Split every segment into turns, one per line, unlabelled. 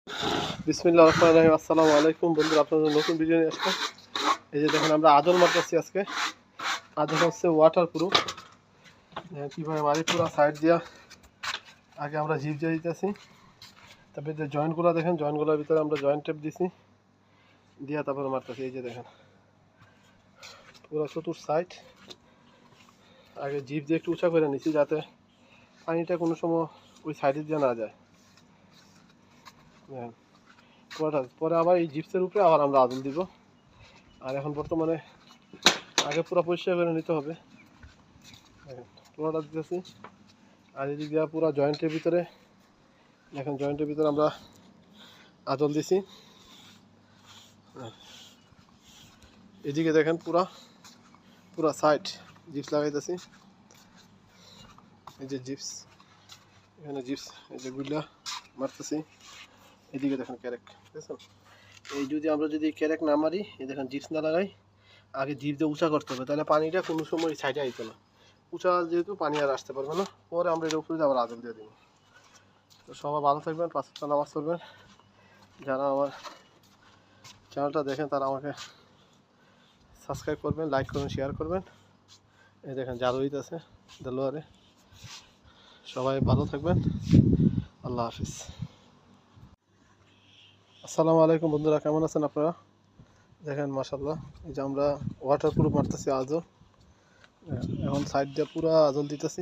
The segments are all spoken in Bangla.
বিসমিল্লাহির রহমানির রহিম। আসসালামু আলাইকুম বন্ধুরা, আপনাদের নতুন ভিডিও নিয়ে আসলাম। এই যে দেখেন আমরা আদল মারতেছি আজকে। আদল হচ্ছে ওয়াটার প্রুফ। কীভাবে মারি পুরো সাইড দিয়া আগে আমরা জিপ দিয়ে দিতেছি, তারপরে যে জয়েন্টগুলো দেখেন, জয়েন্টগুলোর ভিতরে আমরা জয়েন্ট টেপ দিছি, দিয়া তারপরে মারতেছি। এই যে দেখেন পুরো চতুর সাইড আগে জিপ দিয়ে একটু উঁচা করে নিছি, যাতে পানিটা কোনো সময় ওই সাইডে দিয়ে না যায়। দেখেন পরে আবার এই জিপসের উপরে আবার আমরা আদল দিব। আর এখন বর্তমানে আগে পুরো পরিষ্কার করে নিতে হবে। দেখেন পুরোটা দিতেছি, আর এদিক দিয়ে পুরো জয়েন্টের ভিতরে দেখেন, জয়েন্টের ভিতরে আমরা আদল দিছি। এদিকে দেখেন পুরা সাইড জিপস লাগাইতেছি। এই যে জিপস, এখানে জিপস, এই যে গুলা মারতেছি। এদিকে দেখেন ক্যারেক, বুঝছেন? আমরা যদি ক্যারেক না মারি, এই দেখেন জিপস না লাগাই, আগে জিপ দিয়ে উঁচা করতে হবে, তাহলে পানিটা কোনো সময় সাইডে আইতো না। উঁচা যেহেতু পানি আর আসতে পারবে না, পরে আমরা এর উপরে আবার আদল দিয়ে দিব। তো সবাই ভালো থাকবেন, 5 ওয়াক্ত নামাজ পড়বেন। যারা আমার চ্যানেলটা দেখেন তারা আমাকে সাবস্ক্রাইব করবেন, লাইক করবেন, শেয়ার করবেন। এই দেখেন জাদু আছে দেলোয়ারে। সবাই ভালো থাকবেন, আল্লাহ হাফিজ। আসসালামু আলাইকুম বন্ধুরা, কেমন আছেন আপনারা? দেখেন মাশাআল্লাহ, এই যে আমরা ওয়াটার প্রুফ মারতেছি আজও। এখন সাইড দিয়ে পুরা আজল দিতেছি,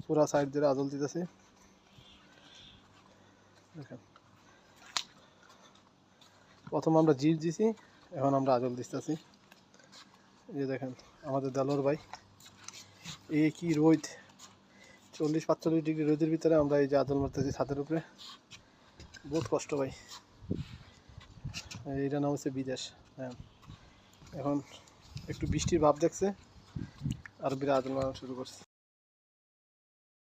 পুরা সাইড দিয়ে আজল দিতেছি। দেখেন প্রথম আমরা জিপ দিছি, এখন আমরা আজল দিতেছি। এই যে দেখেন আমাদের দেলোয়ার ভাই, এই কি রোদ, 40-45 ডিগ্রি রোদের ভিতরে আমরা এই যে আদল মারতেছি ছাদের উপরে। বহুত কষ্ট ভাই। এইটার নাম হচ্ছে বিদেশ। হ্যাঁ, এখন একটু বৃষ্টির ভাব দেখছে, আর বিরাট আদল মারা শুরু করছে।